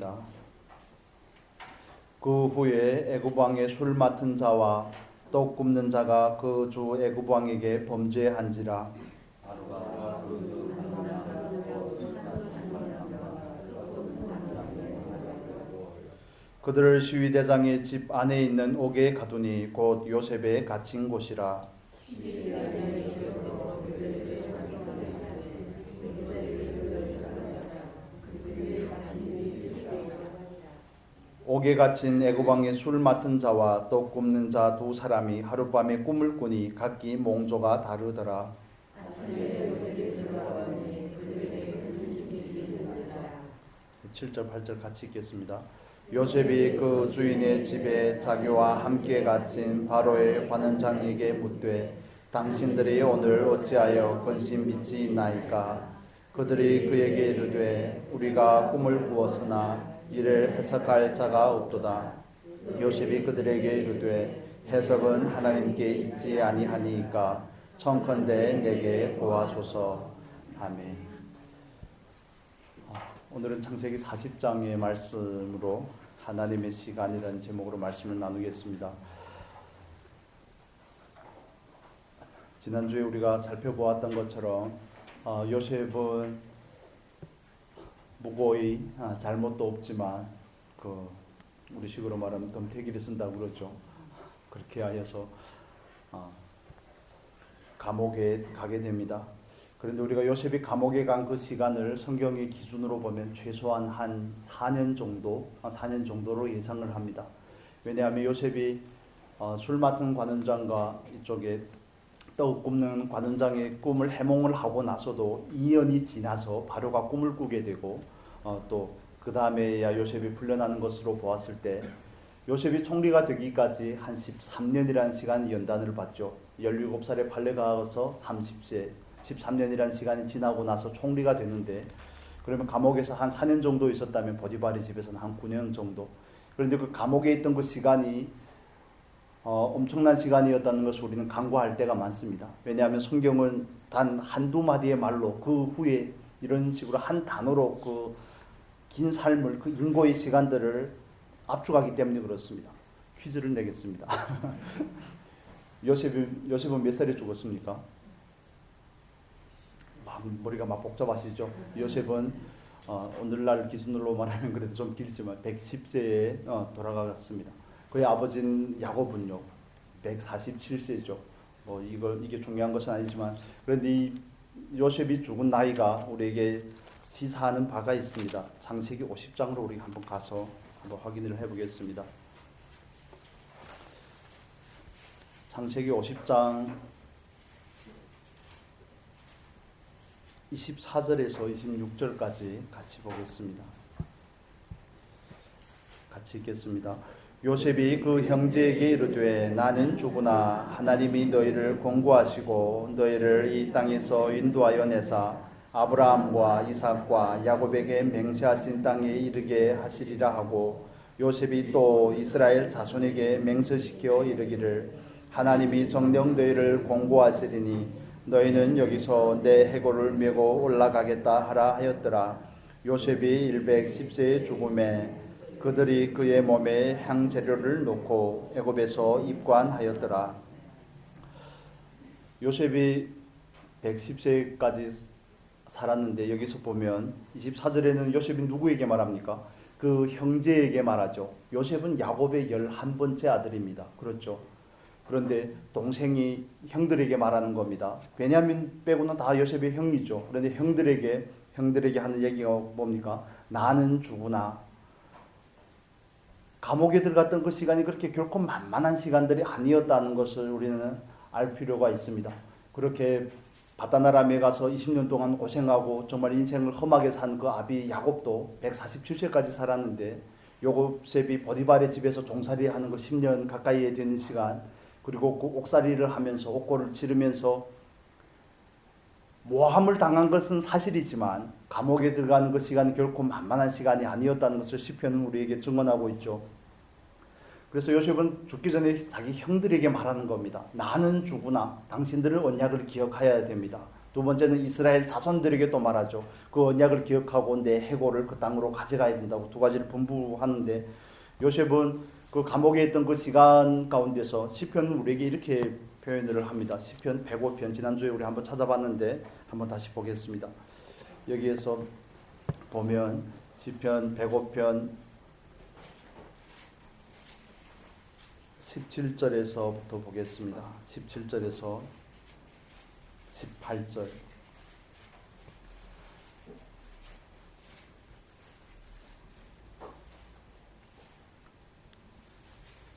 있습니다. 그 후에 애굽 왕의 술 맡은 자와 떡 굽는 자가 그 주 애굽 왕에게 범죄한지라. 그들을 시위대장의 집 안에 있는 옥에 가두니 곧 요셉의 갇힌 곳이라. 옥에 갇힌 애굽 왕의 술 맡은 자와 떡 굽는 자 두 사람이 하룻밤에 꿈을 꾸니 각기 몽조가 다르더라. 7절 8절 같이 읽겠습니다. 요셉이 그 주인의 집에 자기와 함께 갇힌 바로의 관원장에게 묻되 당신들이 오늘 어찌하여 근심 밑이 있나이까? 그들이 그에게 이르되 우리가 꿈을 꾸었으나 이를 해석할 자가 없도다. 요셉이 그들에게 이르되 해석은 하나님께 있지 아니하니까 청컨대 내게 고하소서. 아멘. 오늘은 창세기 40장의 말씀으로 하나님의 시간이라는 제목으로 말씀을 나누겠습니다. 지난주에 우리가 살펴보았던 것처럼 요셉은 무고의 잘못도 없지만 우리 식으로 말하면 덤태기를 쓴다고 그러죠. 그렇게 하여서 감옥에 가게 됩니다. 그런데 우리가 요셉이 감옥에 간 그 시간을 성경의 기준으로 보면 최소한 한 4년 정도로 예상을 합니다. 왜냐하면 요셉이 술 맡은 관원장과 이쪽에 떡 굽는 관원장의 꿈을 해몽을 하고 나서도 2년이 지나서 바로가 꿈을 꾸게 되고 또 그 다음에야 요셉이 풀려나는 것으로 보았을 때 요셉이 총리가 되기까지 한 13년이라는 시간 연단을 받죠. 17살에 판례가 가서 30세 13년이라는 시간이 지나고 나서 총리가 되는데, 그러면 감옥에서 한 4년 정도 있었다면 보디발의 집에서는 한 9년 정도. 그런데 그 감옥에 있던 그 시간이 엄청난 시간이었다는 것을 우리는 간과할 때가 많습니다. 왜냐하면 성경은 단 한두 마디의 말로 그 후에 이런 식으로 한 단어로 그 긴 삶을, 그 인고의 시간들을 압축하기 때문에 그렇습니다. 퀴즈를 내겠습니다. 요셉은 몇 살에 죽었습니까? 머리가 막 복잡하시죠? 요셉은 오늘날 기준으로 말하면 그래도 좀 길지만 110세에 돌아갔습니다. 그의 아버지는 야곱은요 147세죠. 이게 중요한 것은 아니지만, 그런데 이 요셉이 죽은 나이가 우리에게 시사하는 바가 있습니다. 창세기 50장으로 우리 한번 가서 한번 확인을 해보겠습니다. 창세기 50장 24절에서 26절까지 같이 보겠습니다. 같이 읽겠습니다. 요셉이 그 형제에게 이르되 나는 죽으나 하나님이 너희를 권고하시고 너희를 이 땅에서 인도하여 내사 아브라함과 이삭과 야곱에게 맹세하신 땅에 이르게 하시리라 하고, 요셉이 또 이스라엘 자손에게 맹세시켜 이르기를 하나님이 정녕 너희를 권고하시리니 너희는 여기서 내 해골을 메고 올라가겠다 하라 하였더라. 요셉이 110세에 죽음에 그들이 그의 몸에 향재료를 놓고 애굽에서 입관하였더라. 요셉이 110세까지 살았는데 여기서 보면 24절에는 요셉이 누구에게 말합니까? 그 형제에게 말하죠. 요셉은 야곱의 11번째 아들입니다. 그렇죠? 그런데 동생이 형들에게 말하는 겁니다. 베냐민 빼고는 다 요셉의 형이죠. 그런데 형들에게 하는 얘기가 뭡니까? 나는 죽으나. 감옥에 들어갔던 그 시간이 그렇게 결코 만만한 시간들이 아니었다는 것을 우리는 알 필요가 있습니다. 그렇게 바다나람에 가서 20년 동안 고생하고 정말 인생을 험하게 산 그 아비 야곱도 147세까지 살았는데, 요셉이 보디발의 집에서 종살이 하는 거 10년 가까이에 되는 시간, 그리고 그 옥살이를 하면서 옥고를 치르면서 모함을 당한 것은 사실이지만 감옥에 들어가는 그 시간이 결코 만만한 시간이 아니었다는 것을 시편은 우리에게 증언하고 있죠. 그래서 요셉은 죽기 전에 자기 형들에게 말하는 겁니다. 나는 죽으나 당신들은 언약을 기억해야 됩니다. 두 번째는 이스라엘 자손들에게 또 말하죠. 그 언약을 기억하고 내 해골을 그 땅으로 가져가야 된다고 두 가지를 분부하는데, 요셉은 그 감옥에 있던 그 시간 가운데서 시편은 우리에게 이렇게 표현을 합니다. 시편 105편, 지난주에 우리 한번 찾아봤는데 한번 다시 보겠습니다. 여기에서 보면 시편 105편 17절에서부터 보겠습니다. 17절에서 18절.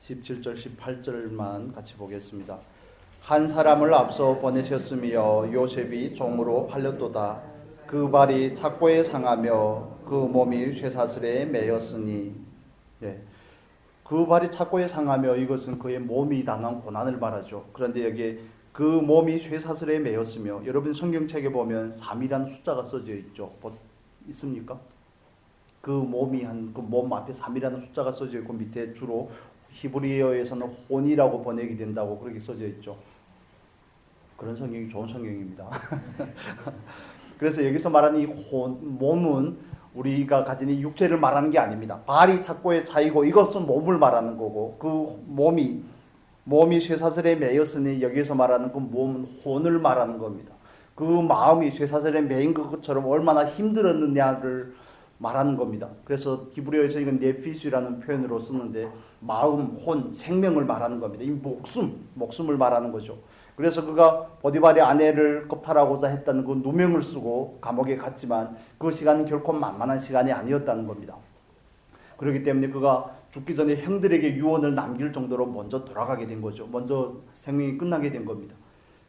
(17절) 18절만 같이 보겠습니다. 한 사람을 앞서 보내셨으며 요셉이 종으로 팔렸도다. 그 발이 착고에 상하며 그 몸이 쇠사슬에 매였으니. 예. 그 발이 착고에 상하며, 이것은 그의 몸이 당한 고난을 말하죠. 그런데 여기에 그 몸이 쇠사슬에 매였으며, 여러분 성경책에 보면 3이라는 숫자가 써져 있죠. 있습니까? 그 몸이 그 몸 앞에 3이라는 숫자가 써져 있고, 밑에 주로 히브리어에서는 혼이라고 번역이 된다고 그렇게 써져 있죠. 그런 성경이 좋은 성경입니다. 그래서 여기서 말하는 이 몸은 우리가 가진 이 육체를 말하는 게 아닙니다. 발이 착고에 차이고, 이것은 몸을 말하는 거고, 그 몸이 쇠사슬에 매였으니 여기서 말하는 그 몸은 혼을 말하는 겁니다. 그 마음이 쇠사슬에 매인 것처럼 얼마나 힘들었느냐를 말하는 겁니다. 그래서 히브리어에서 이건 네피스라는 표현으로 쓰는데, 마음, 혼, 생명을 말하는 겁니다. 이 목숨을 말하는 거죠. 그래서 그가 보디발의 아내를 겁탈하고자 했다는 그 누명을 쓰고 감옥에 갔지만, 그 시간은 결코 만만한 시간이 아니었다는 겁니다. 그렇기 때문에 그가 죽기 전에 형들에게 유언을 남길 정도로 먼저 돌아가게 된 거죠. 먼저 생명이 끝나게 된 겁니다.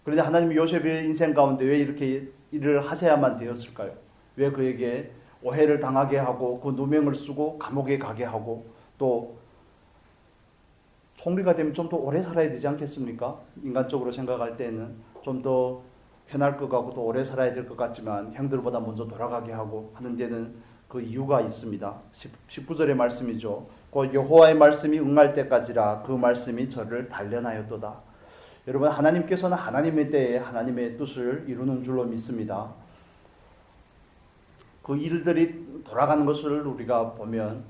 그런데 하나님이 요셉의 인생 가운데 왜 이렇게 일을 하셔야만 되었을까요? 왜 그에게 오해를 당하게 하고 그 누명을 쓰고 감옥에 가게 하고, 또 총리가 되면 좀 더 오래 살아야 되지 않겠습니까? 인간적으로 생각할 때는 좀 더 편할 것 같고 또 오래 살아야 될 것 같지만, 형들보다 먼저 돌아가게 하고 하는 데는 그 이유가 있습니다. 19절의 말씀이죠. 곧 여호와의 말씀이 응할 때까지라 그 말씀이 저를 단련하였도다. 여러분, 하나님께서는 하나님의 때에 하나님의 뜻을 이루는 줄로 믿습니다. 그 일들이 돌아가는 것을 우리가 보면,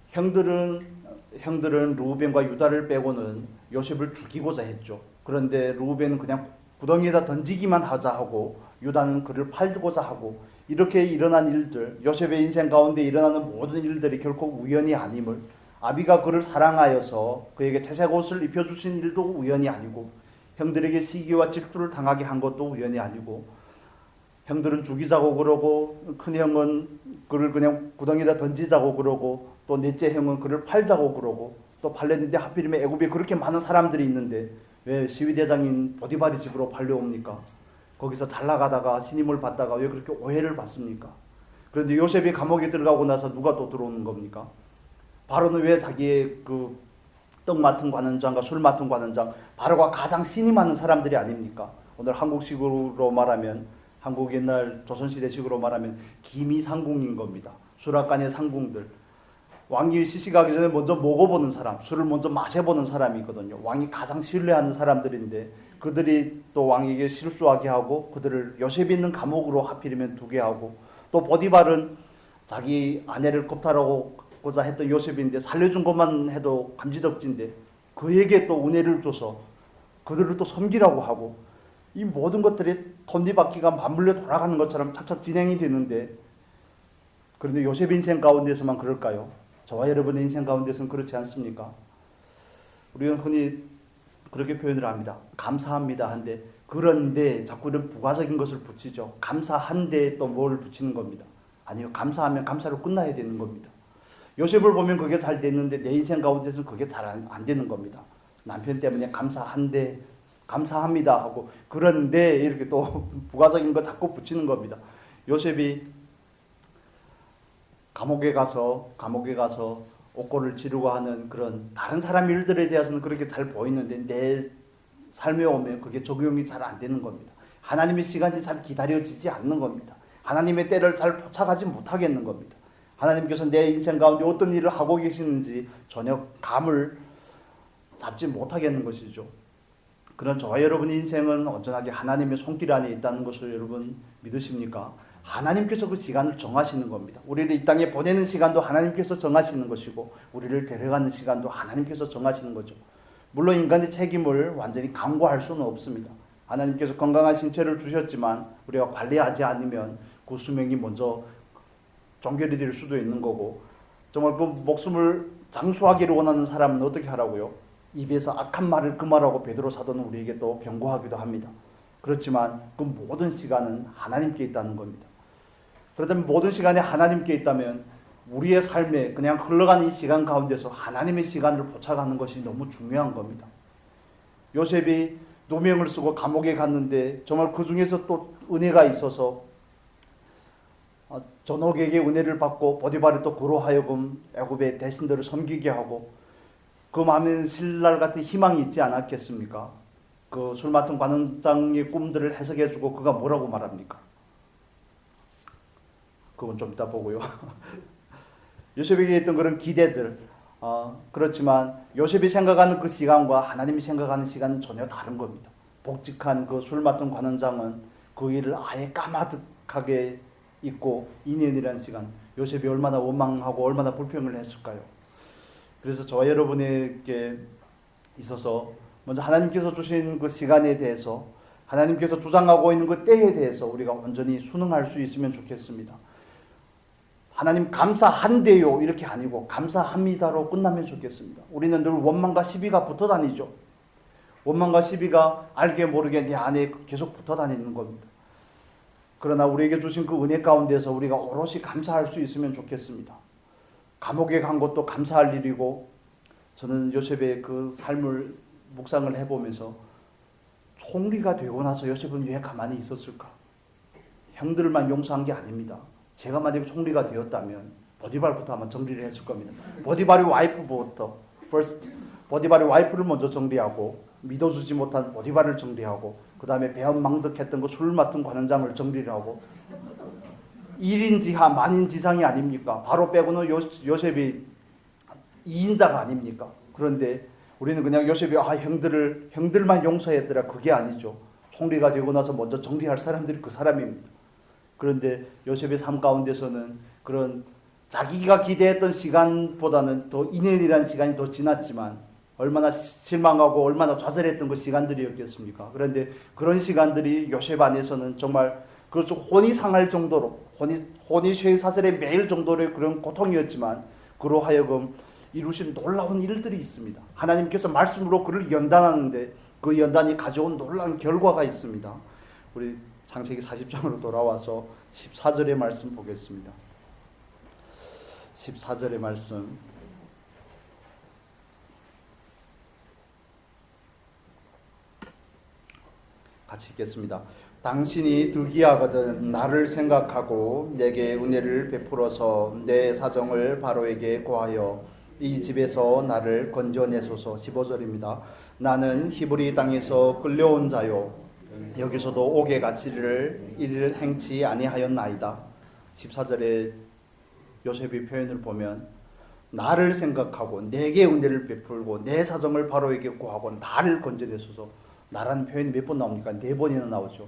형들은 루벤과 유다를 빼고는 요셉을 죽이고자 했죠. 그런데 루벤은 그냥 구덩이에다 던지기만 하자 하고, 유다는 그를 팔고자 하고, 이렇게 일어난 일들, 요셉의 인생 가운데 일어나는 모든 일들이 결코 우연이 아님을, 아비가 그를 사랑하여서 그에게 채색 옷을 입혀주신 일도 우연이 아니고, 형들에게 시기와 질투를 당하게 한 것도 우연이 아니고, 형들은 죽이자고 그러고, 큰 형은 그를 그냥 구덩이에다 던지자고 그러고, 또 넷째 형은 그를 팔자고 그러고, 또 팔렸는데 하필이면 애굽에 그렇게 많은 사람들이 있는데 왜 시위대장인 보디발의 집으로 팔려옵니까? 거기서 잘 나가다가 신임을 받다가 왜 그렇게 오해를 받습니까? 그런데 요셉이 감옥에 들어가고 나서 누가 또 들어오는 겁니까? 바로는 왜 자기의 그 떡 맡은 관원장과 술 맡은 관원장, 바로가 가장 신임하는 사람들이 아닙니까? 오늘 한국식으로 말하면, 한국 옛날 조선시대식으로 말하면 기미상궁인 겁니다. 수락관의 상궁들. 왕이 시식하기 전에 먼저 먹어보는 사람, 술을 먼저 마셔보는 사람이거든요. 왕이 가장 신뢰하는 사람들인데, 그들이 또 왕에게 실수하게 하고 그들을 요셉이 있는 감옥으로 하필이면 두게 하고, 또 보디발은 자기 아내를 겁탈하고자 했던 요셉인데 살려준 것만 해도 감지덕지인데 그에게 또 은혜를 줘서 그들을 또 섬기라고 하고, 이 모든 것들이 톱니바퀴가 맞물려 돌아가는 것처럼 착착 진행이 되는데, 그런데 요셉 인생 가운데서만 그럴까요? 저와 여러분의 인생 가운데서는 그렇지 않습니까? 우리는 흔히 그렇게 표현을 합니다. 감사합니다 한데, 그런데 자꾸 이런 부가적인 것을 붙이죠. 감사한데 또 뭘 붙이는 겁니다. 아니요, 감사하면 감사로 끝나야 되는 겁니다. 요셉을 보면 그게 잘 됐는데 내 인생 가운데서는 그게 잘 안 되는 겁니다. 남편 때문에 감사한데, 감사합니다 하고, 그런데 이렇게 또 부가적인 거 자꾸 붙이는 겁니다. 요셉이 감옥에 가서 옥고를 치르고 하는 그런 다른 사람 일들에 대해서는 그렇게 잘 보이는데, 내 삶에 오면 그게 적용이 잘 안 되는 겁니다. 하나님의 시간이 잘 기다려지지 않는 겁니다. 하나님의 때를 잘 포착하지 못하겠는 겁니다. 하나님께서 내 인생 가운데 어떤 일을 하고 계시는지 전혀 감을 잡지 못하겠는 것이죠. 그런 저와 여러분의 인생은 온전하게 하나님의 손길 안에 있다는 것을 여러분 믿으십니까? 하나님께서 그 시간을 정하시는 겁니다. 우리를 이 땅에 보내는 시간도 하나님께서 정하시는 것이고 우리를 데려가는 시간도 하나님께서 정하시는 거죠. 물론 인간의 책임을 완전히 강구할 수는 없습니다. 하나님께서 건강한 신체를 주셨지만 우리가 관리하지 않으면 그 수명이 먼저 종결이 될 수도 있는 거고, 정말 그 목숨을 장수하기를 원하는 사람은 어떻게 하라고요? 입에서 악한 말을 금하라고 베드로 사도는 우리에게 또 경고하기도 합니다. 그렇지만 그 모든 시간은 하나님께 있다는 겁니다. 그렇다면 모든 시간이 하나님께 있다면 우리의 삶에 그냥 흘러가는 이 시간 가운데서 하나님의 시간을 포착하는 것이 너무 중요한 겁니다. 요셉이 누명을 쓰고 감옥에 갔는데 정말 그 중에서 또 은혜가 있어서 전옥에게 은혜를 받고 보디발이 또 그로 하여금 애굽의 대신들을 섬기게 하고 그 마음에는 신랄 같은 희망이 있지 않았겠습니까? 그 술 맡은 관원장의 꿈들을 해석해주고 그가 뭐라고 말합니까? 그건 좀 이따 보고요. 요셉에게 있던 그런 기대들, 그렇지만 요셉이 생각하는 그 시간과 하나님이 생각하는 시간은 전혀 다른 겁니다. 복직한 그 술 맡은 관원장은 그 일을 아예 까마득하게 잊고 2년이라는 시간, 요셉이 얼마나 원망하고 얼마나 불평을 했을까요? 그래서 저와 여러분에게 있어서 먼저 하나님께서 주신 그 시간에 대해서, 하나님께서 주장하고 있는 그 때에 대해서 우리가 온전히 순응할 수 있으면 좋겠습니다. 하나님 감사한대요 이렇게 아니고 감사합니다로 끝나면 좋겠습니다. 우리는 늘 원망과 시비가 붙어 다니죠. 원망과 시비가 알게 모르게 내 안에 계속 붙어 다니는 겁니다. 그러나 우리에게 주신 그 은혜 가운데서 우리가 오롯이 감사할 수 있으면 좋겠습니다. 감옥에 간 것도 감사할 일이고, 저는 요셉의 그 삶을 묵상을 해보면서 총리가 되고 나서 요셉은 왜 가만히 있었을까? 형들만 용서한 게 아닙니다. 제가 만약에 총리가 되었다면 보디발부터 아마 정리를 했을 겁니다. 보디발의 와이프부터 보디발의 와이프를 먼저 정리하고, 믿어주지 못한 보디발을 정리하고, 그 다음에 배은망덕했던 그 술 맡은 관원장을 정리를 하고, 1인지하 만인지상이 아닙니까? 바로 빼고는 요셉이 2인자가 아닙니까? 그런데 우리는 그냥 요셉이 형들만 용서했더라, 그게 아니죠. 총리가 되고 나서 먼저 정리할 사람들이 그 사람입니다. 그런데 요셉의 삶 가운데서는 그런 자기가 기대했던 시간보다는 더 2년이라는 시간이 더 지났지만 얼마나 실망하고 얼마나 좌절했던 그 시간들이었겠습니까? 그런데 그런 시간들이 요셉 안에서는 정말 그렇죠, 혼이 상할 정도로, 혼이 쇠사슬에 매일 정도의 그런 고통이었지만 그로 하여금 이루신 놀라운 일들이 있습니다. 하나님께서 말씀으로 그를 연단하는데 그 연단이 가져온 놀라운 결과가 있습니다. 우리 창세기 40장으로 돌아와서 14절의 말씀 보겠습니다. 14절의 말씀 같이 읽겠습니다. 당신이 득이하거든 나를 생각하고 내게 은혜를 베풀어서 내 사정을 바로에게 고하여 이 집에서 나를 건져내소서. 15절입니다. 나는 히브리 땅에서 끌려온 자요 여기서도 옥의 가치를 이를 행치 아니하였나이다. 14절에 요셉의 표현을 보면 나를 생각하고 내게 은혜를 베풀고 내 사정을 바로에게 고하고 나를 건져내소서. 나라는 표현이 몇 번 나옵니까? 4번이나 나오죠.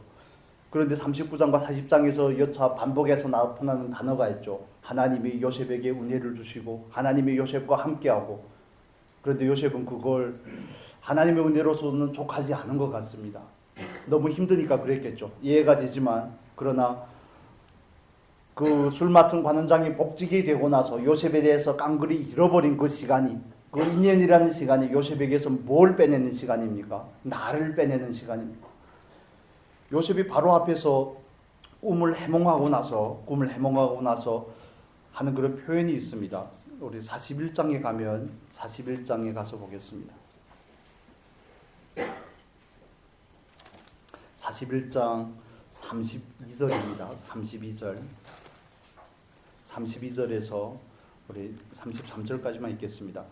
그런데 39장과 40장에서 여차 반복해서 나타나는 단어가 있죠. 하나님이 요셉에게 은혜를 주시고 하나님이 요셉과 함께하고, 그런데 요셉은 그걸 하나님의 은혜로서는 족하지 않은 것 같습니다. 너무 힘드니까 그랬겠죠. 이해가 되지만, 그러나 그 술 맡은 관원장이 복직이 되고 나서 요셉에 대해서 깡그리 잃어버린 그 시간이, 그 2년이라는 시간이 요셉에게서 뭘 빼내는 시간입니까? 나를 빼내는 시간입니다. 요셉이 바로 앞에서 꿈을 해몽하고 나서 하는 그런 표현이 있습니다. 우리 41장에 가면 41장에 가서 보겠습니다. 41장 32절입니다. 32절에서 우리 33절까지만 읽겠습니다.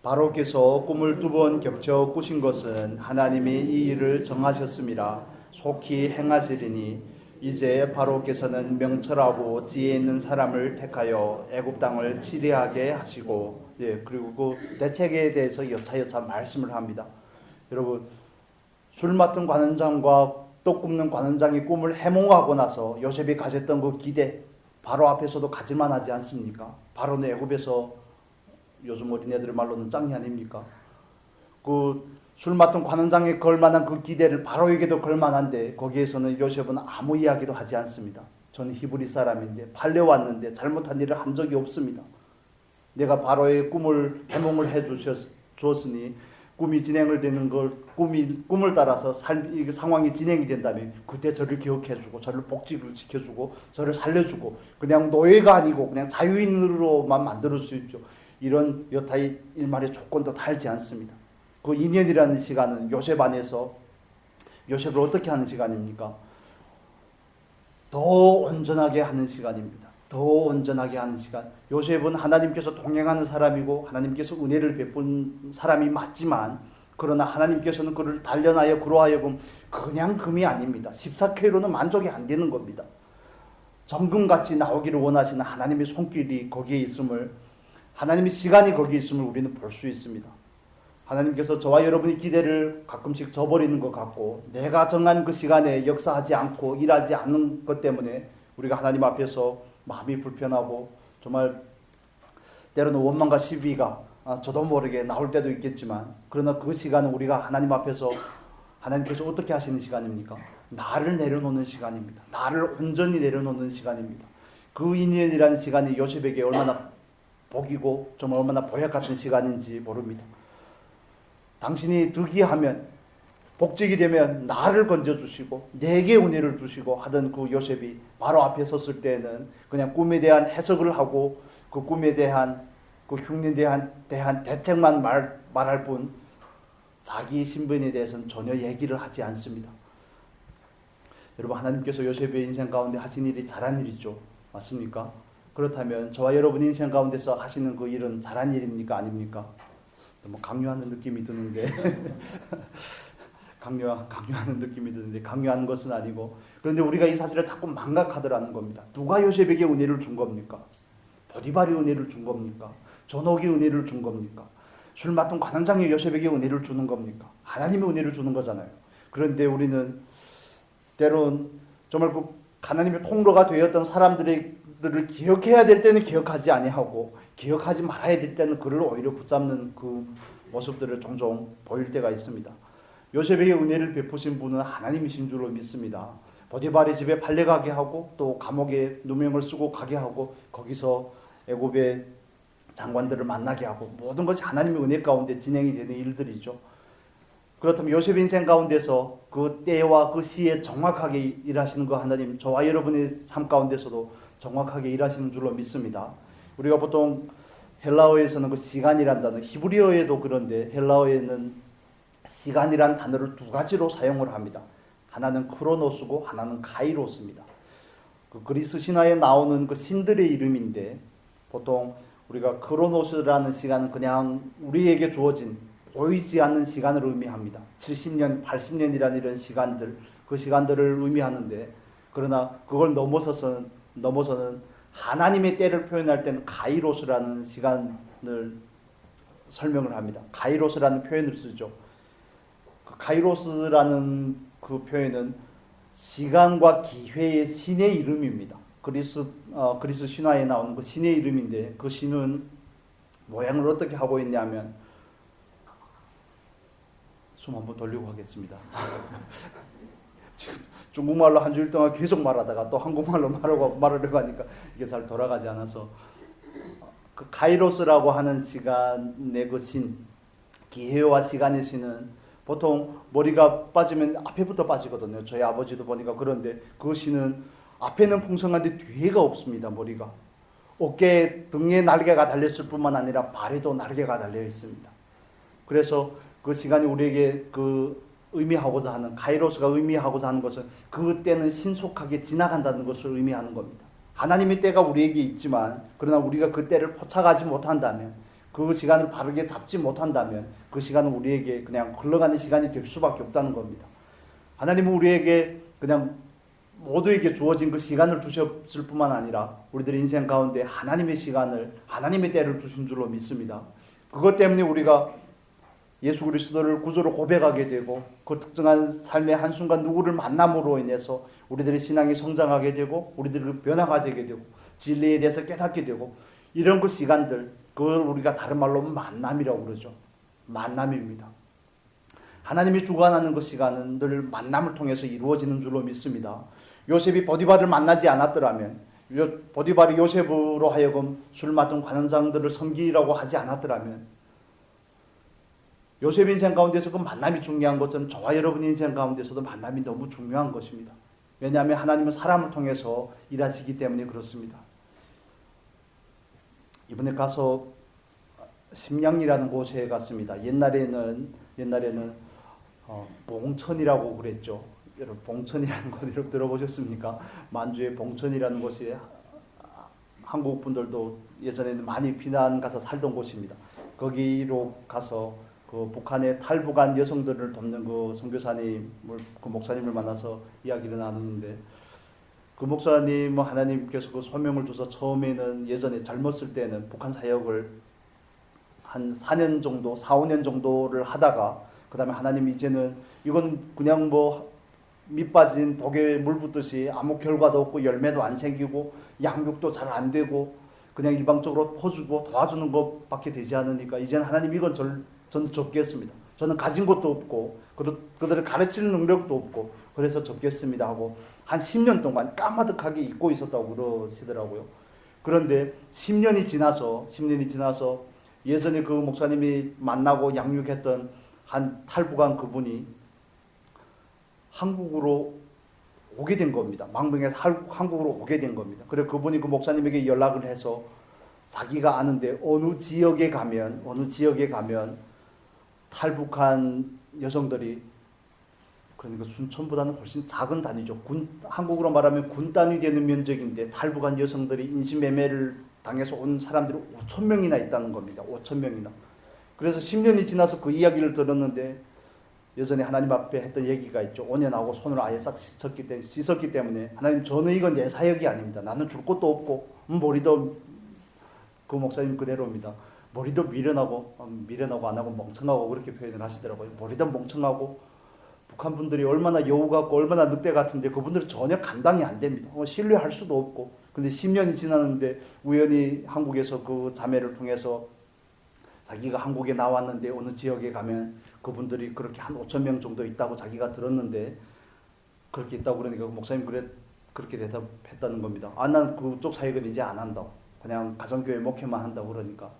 바로께서 꿈을 2번 겹쳐 꾸신 것은 하나님이 이 일을 정하셨음이라 속히 행하시리니 이제 바로께서는 명철하고 지혜 있는 사람을 택하여 애굽 땅을 치리하게 하시고, 그리고 그 대책에 대해서 여차여차 말씀을 합니다. 여러분, 술 맡은 관원장과 떡 굽는 관원장이 꿈을 해몽하고 나서 요셉이 가졌던 그 기대, 바로 앞에서도 가질만하지 않습니까? 바로는 애굽에서 요즘 어린애들의 말로는 짱이 아닙니까? 그 술 맡은 관원장에 걸만한 그 기대를 바로에게도 걸만한데 거기에서는 요셉은 아무 이야기도 하지 않습니다. 저는 히브리 사람인데 팔려왔는데 잘못한 일을 한 적이 없습니다. 내가 바로의 꿈을 해몽을 주었으니 꿈이 진행을 되는 걸 꿈을 따라서 이게 상황이 진행이 된다면 그때 저를 기억해주고 저를 복직을 시켜주고 저를 살려주고 그냥 노예가 아니고 그냥 자유인으로만 만들 수 있죠. 이런 여타의 일말의 조건도 달지 않습니다. 그 2년이라는 시간은 요셉 안에서 요셉을 어떻게 하는 시간입니까? 더 온전하게 하는 시간입니다. 더 온전하게 하는 시간. 요셉은 하나님께서 동행하는 사람이고 하나님께서 은혜를 베푼 사람이 맞지만 그러나 하나님께서는 그를 단련하여 그로 하여금 그냥 금이 아닙니다. 14K로는 만족이 안 되는 겁니다. 정금같이 나오기를 원하시는 하나님의 손길이 거기에 있음을, 하나님의 시간이 거기에 있음을 우리는 볼 수 있습니다. 하나님께서 저와 여러분의 기대를 가끔씩 저버리는 것 같고 내가 정한 그 시간에 역사하지 않고 일하지 않는 것 때문에 우리가 하나님 앞에서 마음이 불편하고 정말 때로는 원망과 시비가 저도 모르게 나올 때도 있겠지만 그러나 그 시간은 우리가 하나님 앞에서 하나님께서 어떻게 하시는 시간입니까? 나를 내려놓는 시간입니다. 나를 온전히 내려놓는 시간입니다. 그 2년이라는 시간이 요셉에게 얼마나 복이고 정말 얼마나 보약 같은 시간인지 모릅니다. 당신이 득이하면 복직이 되면 나를 건져주시고 내게 은혜를 주시고 하던 그 요셉이 바로 앞에 섰을 때는 그냥 꿈에 대한 해석을 하고 그 꿈에 대한 그 흉내에 대한 대책만 말할 뿐 자기 신분에 대해서는 전혀 얘기를 하지 않습니다. 여러분, 하나님께서 요셉의 인생 가운데 하신 일이 잘한 일이죠. 맞습니까? 그렇다면 저와 여러분 인생 가운데서 하시는 그 일은 잘한 일입니까? 아닙니까? 너무 강요하는 느낌이 드는데 강요하는 느낌이 드는데 강요하는 것은 아니고, 그런데 우리가 이 사실을 자꾸 망각하더라는 겁니다. 누가 요셉에게 은혜를 준 겁니까? 보디발이 은혜를 준 겁니까? 전옥이 은혜를 준 겁니까? 술 맡은 관원장이 요셉에게 은혜를 주는 겁니까? 하나님의 은혜를 주는 거잖아요. 그런데 우리는 때론 정말 그 하나님의 통로가 되었던 사람들을 기억해야 될 때는 기억하지 아니하고 기억하지 말아야 될 때는 그를 오히려 붙잡는 그 모습들을 종종 보일 때가 있습니다. 요셉에게 은혜를 베푸신 분은 하나님이신 줄로 믿습니다. 보디발의 집에 팔려가게 하고 또 감옥에 누명을 쓰고 가게 하고 거기서 애굽의 장관들을 만나게 하고 모든 것이 하나님의 은혜 가운데 진행이 되는 일들이죠. 그렇다면 요셉 인생 가운데서 그 때와 그 시에 정확하게 일하시는 그 하나님, 저와 여러분의 삶 가운데서도 정확하게 일하시는 줄로 믿습니다. 우리가 보통 헬라어에서는 그 시간이란 단어, 히브리어에도 그런데 헬라어에는 시간이란 단어를 두 가지로 사용을 합니다. 하나는 크로노스고 하나는 카이로스입니다. 그 그리스 신화에 나오는 그 신들의 이름인데 보통 우리가 크로노스라는 시간은 그냥 우리에게 주어진 보이지 않는 시간을 의미합니다. 70년, 80년이라는 이런 시간들, 그 시간들을 의미하는데 그러나 그걸 넘어서는 하나님의 때를 표현할 때는 카이로스라는 시간을 설명을 합니다. 카이로스라는 표현을 쓰죠. 그 카이로스라는 그 표현은 시간과 기회의 신의 이름입니다. 그리스 신화에 나오는 그 신의 이름인데 그 신은 모양을 어떻게 하고 있냐면 숨 한번 돌리고 하겠습니다. 지금 중국말로 한 주일 동안 계속 말하다가 또 한국말로 말하려고 하니까 이게 잘 돌아가지 않아서 그 카이로스라고 하는 시간의 그 신, 기회와 시간의 신은 보통 머리가 빠지면 앞에부터 빠지거든요. 저희 아버지도 보니까 그런데 그 신은 앞에는 풍성한데 뒤에가 없습니다. 머리가 어깨 등에 날개가 달렸을 뿐만 아니라 발에도 날개가 달려 있습니다. 그래서 그 시간이 우리에게 그 의미하고자 하는 카이로스가 의미하고자 하는 것은 그 때는 신속하게 지나간다는 것을 의미하는 겁니다. 하나님의 때가 우리에게 있지만 그러나 우리가 그 때를 포착하지 못한다면, 그 시간을 바르게 잡지 못한다면 그 시간은 우리에게 그냥 흘러가는 시간이 될 수밖에 없다는 겁니다. 하나님은 우리에게 그냥 모두에게 주어진 그 시간을 주셨을 뿐만 아니라 우리들의 인생 가운데 하나님의 시간을, 하나님의 때를 주신 줄로 믿습니다. 그것 때문에 우리가 예수 그리스도를 구주로 고백하게 되고 그 특정한 삶의 한순간 누구를 만남으로 인해서 우리들의 신앙이 성장하게 되고 우리들의 변화가 되게 되고 진리에 대해서 깨닫게 되고 이런 그 시간들, 그걸 우리가 다른 말로 만남이라고 그러죠. 만남입니다. 하나님이 주관하는 그 시간은 늘 만남을 통해서 이루어지는 줄로 믿습니다. 요셉이 보디발을 만나지 않았더라면, 보디발이 요셉으로 하여금 술 맡은 관원장들을 섬기라고 하지 않았더라면, 요셉 인생 가운데서 그 만남이 중요한 것은 저와 여러분 인생 가운데서도 만남이 너무 중요한 것입니다. 왜냐하면 하나님은 사람을 통해서 일하시기 때문에 그렇습니다. 이번에 가서 심양이라는 곳에 갔습니다. 옛날에는 봉천이라고 그랬죠. 여러분 봉천이라는 곳 여러분 들어보셨습니까? 만주의 봉천이라는 곳이 한국 분들도 예전에는 많이 피난 가서 살던 곳입니다. 거기로 가서 그 북한의 탈북한 여성들을 돕는 그 선교사님을, 그 목사님을 만나서 이야기를 나누는데, 그 목사님은 하나님께서 그 소명을 줘서 처음에는 예전에 젊었을 때는 북한 사역을 한 4년 정도, 4, 5년 정도를 하다가 그 다음에 하나님 이제는 이건 그냥 뭐 밑빠진 독에 물 붓듯이 아무 결과도 없고 열매도 안 생기고 양육도 잘 안 되고 그냥 일방적으로 퍼주고 도와주는 것밖에 되지 않으니까 이제는 하나님 이건 저는 접겠습니다. 저는 가진 것도 없고 그들을 가르치는 능력도 없고 그래서 접겠습니다 하고 한 10년 동안 까마득하게 잊고 있었다고 그러시더라고요. 그런데 10년이 지나서 예전에 그 목사님이 만나고 양육했던 한 탈북한 그분이 한국으로 오게 된 겁니다. 망명해서 한국으로 오게 된 겁니다. 그래 그분이 그 목사님에게 연락을 해서 자기가 아는데 어느 지역에 가면 탈북한 여성들이, 그러니까 순천보다는 훨씬 작은 단위죠. 한국으로 말하면 군 단위 되는 면적인데 탈북한 여성들이 인신매매를 당해서 온 사람들이 5,000명이나 있다는 겁니다. 5,000명이나. 그래서 10년이 지나서 그 이야기를 들었는데 여전히 하나님 앞에 했던 얘기가 있죠. 온연하고 손으로 아예 싹 씻었기 때문에 하나님, 저는 이건 내 사역이 아닙니다. 나는 줄 것도 없고 머리도, 그 목사님 그대로입니다. 머리도 미련하고 안 하고 멍청하고 그렇게 표현을 하시더라고요. 머리도 멍청하고 북한 분들이 얼마나 여우 같고 얼마나 늑대 같은데 그분들은 전혀 감당이 안 됩니다. 신뢰할 수도 없고. 근데 10년이 지났는데 우연히 한국에서 그 자매를 통해서 자기가 한국에 나왔는데 어느 지역에 가면 그분들이 그렇게 한 5,000명 정도 있다고 자기가 들었는데 그렇게 있다고 그러니까 그 목사님 그렇게 대답했다는 겁니다. 난 그쪽 사역은 이제 안 한다고. 그냥 가정교회 목회만 한다고 그러니까.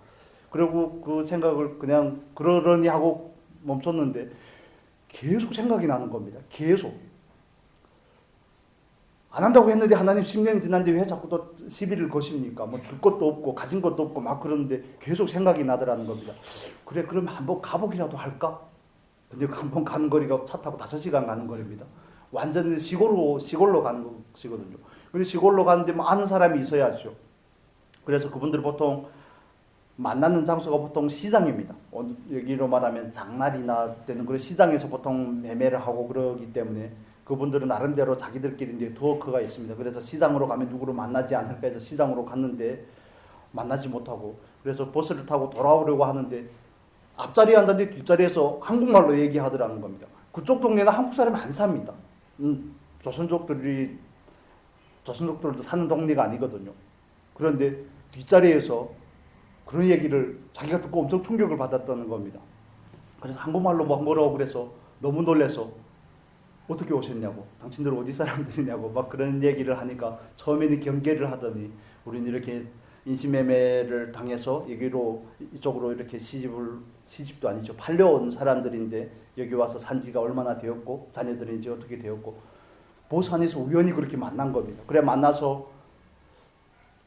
그리고 그 생각을 그냥 그러려니 하고 멈췄는데 계속 생각이 나는 겁니다. 계속. 안 한다고 했는데 하나님 10년이 지났는데 왜 자꾸 또 시비를 거십니까? 뭐 줄 것도 없고 가진 것도 없고 막 그러는데 계속 생각이 나더라는 겁니다. 그래 그러면 한번 가보기라도 할까? 근데 한번 가는 거리가 차 타고 5시간 가는 거리입니다. 완전 시골로 가는 것이거든요. 근데 시골로 가는데 뭐 아는 사람이 있어야죠. 그래서 그분들 보통 만나는 장소가 보통 시장입니다. 여기로 말하면 장날이나 되는 그런 시장에서 보통 매매를 하고 그러기 때문에 그분들은 나름대로 자기들끼리 이제 토크가 있습니다. 그래서 시장으로 가면 누구를 만나지 않을까 해서 시장으로 갔는데 만나지 못하고, 그래서 버스를 타고 돌아오려고 하는데 앞자리에 앉았는데 뒷자리에서 한국말로 얘기하더라는 겁니다. 그쪽 동네는 한국 사람이 안 삽니다. 조선족들도 사는 동네가 아니거든요. 그런데 뒷자리에서 그런 얘기를 자기가 듣고 엄청 충격을 받았다는 겁니다. 그래서 한국말로 뭐라고 그래서 너무 놀라서 어떻게 오셨냐고, 당신들 어디 사람들이냐고 막 그런 얘기를 하니까 처음에는 경계를 하더니 우리는 이렇게 인신매매를 당해서 이쪽으로 이렇게 시집도 아니죠, 팔려온 사람들인데 여기 와서 산 지가 얼마나 되었고 자녀들이 이제 어떻게 되었고 보스 안에서 우연히 그렇게 만난 겁니다. 그래 만나서,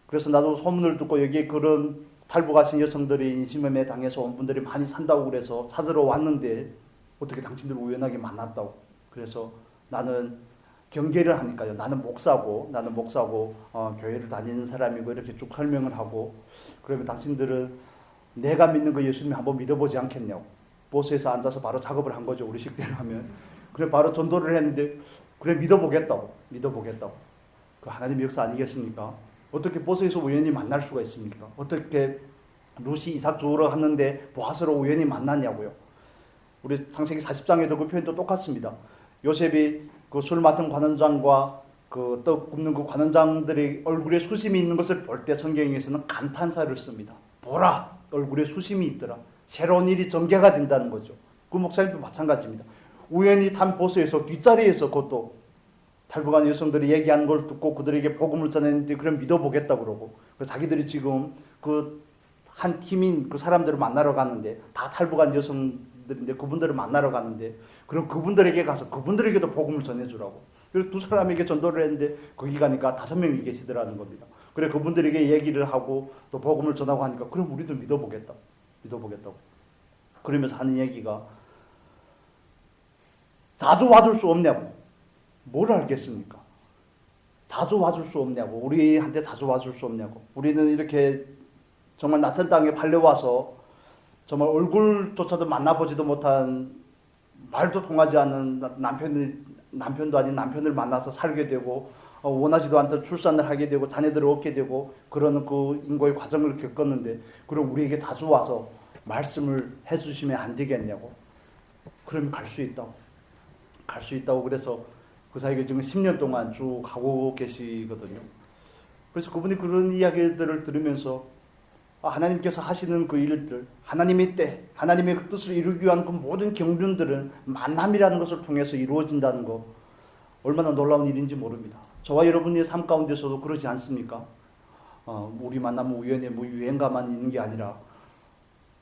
그래서 나도 소문을 듣고 여기에 그런 탈북하신 여성들이 인신매매 당해서 온 분들이 많이 산다고 그래서 찾으러 왔는데 어떻게 당신들 우연하게 만났다고. 그래서 나는 경계를 하니까요. 나는 목사고 교회를 다니는 사람이고 이렇게 쭉 설명을 하고, 그러면 당신들은 내가 믿는 그 예수님 한번 믿어보지 않겠냐고. 버스에서 앉아서 바로 작업을 한 거죠. 우리 식대로 하면. 그래 바로 전도를 했는데 그래 믿어보겠다고. 그 하나님의 역사 아니겠습니까? 어떻게 버스에서 우연히 만날 수가 있습니까? 어떻게 루시 이삭 주우러 갔는데 보아스로 우연히 만났냐고요. 우리 창세기 40장에도 그 표현도 똑같습니다. 요셉이 그 술 맡은 관원장과 그 떡 굽는 그 관원장들의 얼굴에 수심이 있는 것을 볼 때 성경에서는 감탄사를 씁니다. 보라, 얼굴에 수심이 있더라. 새로운 일이 전개가 된다는 거죠. 그 목사님도 마찬가지입니다. 우연히 탄 보스에서 뒷자리에서 그것도 탈북한 여성들이 얘기하는 걸 듣고 그들에게 복음을 전했는데 그럼 믿어보겠다 그러고, 자기들이 지금 그 한 팀인 그 사람들을 만나러 가는데, 다 탈북한 여성들인데 그분들을 만나러 가는데, 그럼 그분들에게 가서 그분들에게도 복음을 전해주라고. 그래서 두 사람에게 전도를 했는데 거기 가니까 5명이 계시더라는 겁니다. 그래 그분들에게 얘기를 하고 또 복음을 전하고 하니까 그럼 우리도 믿어보겠다고. 그러면서 하는 얘기가, 자주 와줄 수 없냐고. 뭘 알겠습니까? 자주 와줄 수 없냐고. 우리한테 자주 와줄 수 없냐고. 우리는 이렇게 정말 낯선 땅에 팔려와서 정말 얼굴조차도 만나보지도 못한, 말도 통하지 않는 남편도 아닌 남편을 만나서 살게 되고, 원하지도 않던 출산을 하게 되고 자녀들을 얻게 되고 그러는 그 인고의 과정을 겪었는데, 그럼 우리에게 자주 와서 말씀을 해주시면 안 되겠냐고. 그러면 갈 수 있다고. 그래서 그 사이에 지금 10년 동안 쭉 가고 계시거든요. 그래서 그분이 그런 이야기들을 들으면서 하나님께서 하시는 그 일들, 하나님의 때, 하나님의 그 뜻을 이루기 위한 그 모든 경륜들은 만남이라는 것을 통해서 이루어진다는 거, 얼마나 놀라운 일인지 모릅니다. 저와 여러분의 삶 가운데서도 그러지 않습니까? 우리 만남은 우연의 유행가만 있는 게 아니라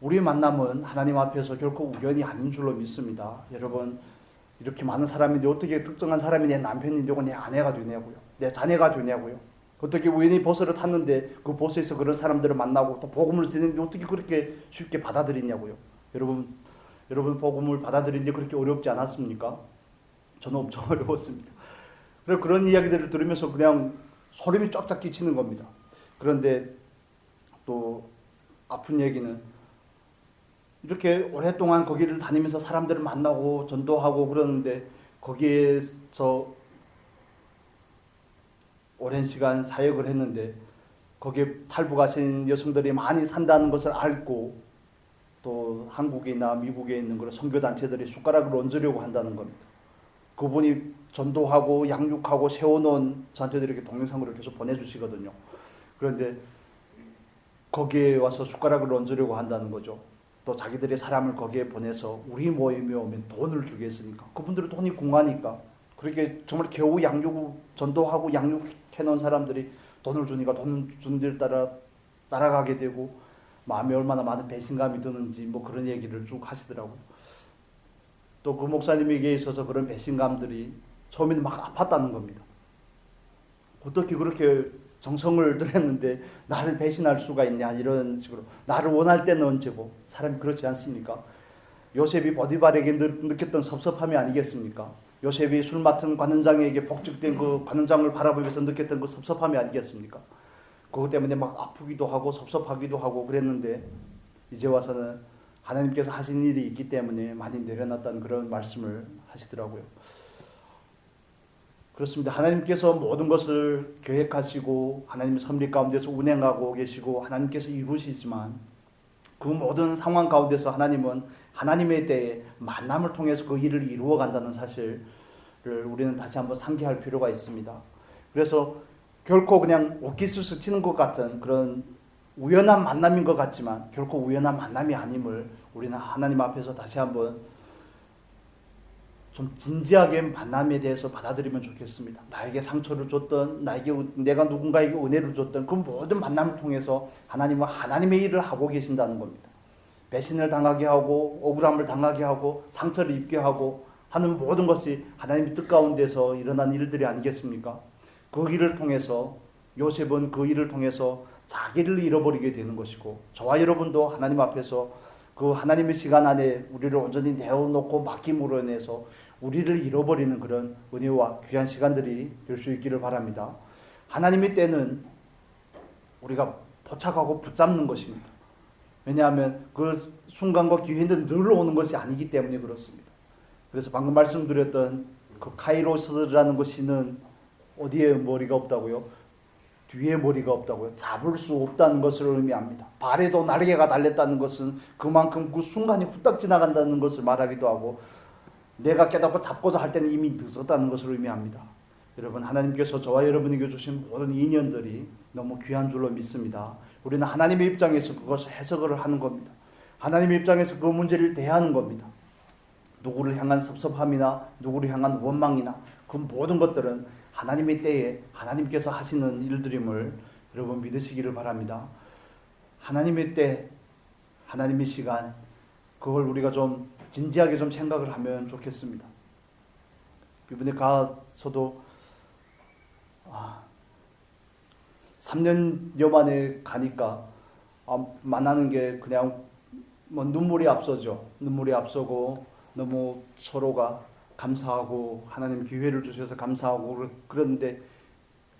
우리 만남은 하나님 앞에서 결코 우연이 아닌 줄로 믿습니다. 여러분, 이렇게 많은 사람인데 어떻게 특정한 사람이 내 남편이 되고 내 아내가 되냐고요. 내 자녀가 되냐고요. 어떻게 우연히 버스를 탔는데 그 버스에서 그런 사람들을 만나고 또 복음을 전했는데 어떻게 그렇게 쉽게 받아들이냐고요. 여러분 복음을 받아들이는데 그렇게 어렵지 않았습니까? 저는 엄청 어려웠습니다. 그래서 그런 이야기들을 들으면서 그냥 소름이 쫙쫙 끼치는 겁니다. 그런데 또 아픈 얘기는, 이렇게 오랫동안 거기를 다니면서 사람들을 만나고 전도하고 그러는데 거기에서 오랜 시간 사역을 했는데 거기에 탈북하신 여성들이 많이 산다는 것을 알고 또 한국이나 미국에 있는 그런 선교단체들이 숟가락을 얹으려고 한다는 겁니다. 그분이 전도하고 양육하고 세워놓은 저한테도 이렇게 동영상으로 계속 보내주시거든요. 그런데 거기에 와서 숟가락을 얹으려고 한다는 거죠. 또 자기들의 사람을 거기에 보내서 우리 모임에 오면 돈을 주겠으니까, 그분들은 돈이 궁하니까 그렇게 정말 겨우 전도하고 양육해놓은 사람들이 돈을 주니까 돈 주는 데 따라 따라가게 되고 마음에 얼마나 많은 배신감이 드는지 뭐 그런 얘기를 쭉 하시더라고요. 또 그 목사님에게 있어서 그런 배신감들이 처음에는 막 아팠다는 겁니다. 어떻게 그렇게 정성을 들였는데 나를 배신할 수가 있냐, 이런 식으로. 나를 원할 때는 언제고. 사람이 그렇지 않습니까? 요셉이 보디발에게 느꼈던 섭섭함이 아니겠습니까? 요셉이 술 맡은 관원장에게 복직된 그 관원장을 바라보면서 느꼈던 그 섭섭함이 아니겠습니까? 그것 때문에 막 아프기도 하고 섭섭하기도 하고 그랬는데 이제 와서는 하나님께서 하신 일이 있기 때문에 많이 내려놨다는 그런 말씀을 하시더라고요. 그렇습니다. 하나님께서 모든 것을 계획하시고 하나님의 섭리 가운데서 운행하고 계시고 하나님께서 이루시지만 그 모든 상황 가운데서 하나님은 하나님의 때에 만남을 통해서 그 일을 이루어 간다는 사실을 우리는 다시 한번 상기할 필요가 있습니다. 그래서 결코 그냥 옷깃을 스치는 것 같은 그런 우연한 만남인 것 같지만 결코 우연한 만남이 아님을 우리는 하나님 앞에서 다시 한번 좀 진지하게 만남에 대해서 받아들이면 좋겠습니다. 나에게 상처를 줬던, 내가 누군가에게 은혜를 줬던 그 모든 만남을 통해서 하나님은 하나님의 일을 하고 계신다는 겁니다. 배신을 당하게 하고 억울함을 당하게 하고 상처를 입게 하고 하는 모든 것이 하나님의 뜻 가운데서 일어난 일들이 아니겠습니까? 그 일을 통해서 요셉은 그 일을 통해서 자기를 잃어버리게 되는 것이고 저와 여러분도 하나님 앞에서 그 하나님의 시간 안에 우리를 온전히 내어놓고 맡김으로 인해서 우리를 잃어버리는 그런 은혜와 귀한 시간들이 될 수 있기를 바랍니다. 하나님의 때는 우리가 포착하고 붙잡는 것입니다. 왜냐하면 그 순간과 기회는 늘 오는 것이 아니기 때문에 그렇습니다. 그래서 방금 말씀드렸던 그 카이로스라는 것이는 어디에 머리가 없다고요? 뒤에 머리가 없다고요. 잡을 수 없다는 것을 의미합니다. 발에도 날개가 달렸다는 것은 그만큼 그 순간이 후딱 지나간다는 것을 말하기도 하고, 내가 깨닫고 잡고자 할 때는 이미 늦었다는 것을 의미합니다. 여러분, 하나님께서 저와 여러분에게 주신 모든 인연들이 너무 귀한 줄로 믿습니다. 우리는 하나님의 입장에서 그것을 해석을 하는 겁니다. 하나님의 입장에서 그 문제를 대하는 겁니다. 누구를 향한 섭섭함이나 누구를 향한 원망이나 그 모든 것들은 하나님의 때에 하나님께서 하시는 일들임을 여러분 믿으시기를 바랍니다. 하나님의 때, 하나님의 시간, 그걸 우리가 좀 진지하게 좀 생각을 하면 좋겠습니다. 이번에 가서도 3년여 만에 가니까 만나는 게 그냥 뭐 눈물이 앞서죠. 눈물이 앞서고 너무 서로가 감사하고 하나님 기회를 주셔서 감사하고 그런데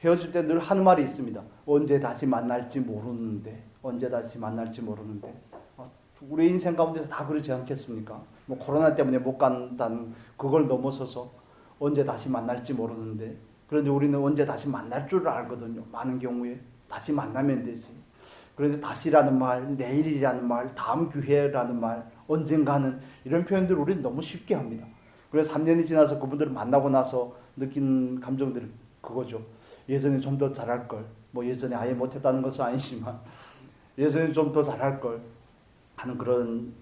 헤어질 때 늘 하는 말이 있습니다. 언제 다시 만날지 모르는데, 언제 다시 만날지 모르는데. 우리 인생 가운데서 다 그러지 않겠습니까? 뭐 코로나 때문에 못 간다는 그걸 넘어서서 언제 다시 만날지 모르는데, 그런데 우리는 언제 다시 만날 줄 알거든요. 많은 경우에 다시 만나면 되지. 그런데 다시라는 말, 내일이라는 말, 다음 기회라는 말, 언젠가는, 이런 표현들을 우리는 너무 쉽게 합니다. 그래서 3년이 지나서 그분들을 만나고 나서 느낀 감정들이 그거죠. 예전에 좀 더 잘할 걸. 뭐 예전에 아예 못했다는 것은 아니지만 예전에 좀 더 잘할 걸 하는 그런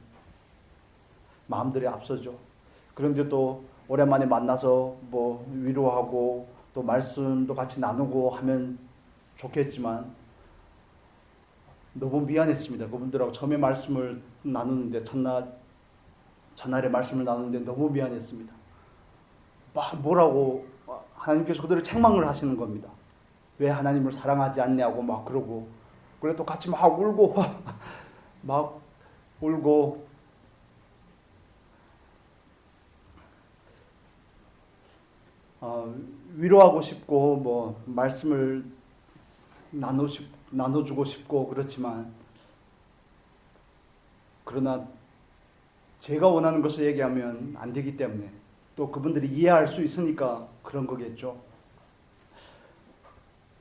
마음들이 앞서죠. 그런데 또 오랜만에 만나서 뭐 위로하고 또 말씀도 같이 나누고 하면 좋겠지만 너무 미안했습니다. 그분들하고 처음에 말씀을 나누는데 첫날에 말씀을 나누는데 너무 미안했습니다. 막 뭐라고 하나님께서 그들을 책망을 하시는 겁니다. 왜 하나님을 사랑하지 않냐고 막 그러고, 그래 또 같이 막 울고 막 울고, 위로하고 싶고 뭐 말씀을 나눠주고 싶고 그렇지만, 그러나 제가 원하는 것을 얘기하면 안 되기 때문에 또 그분들이 이해할 수 있으니까 그런 거겠죠.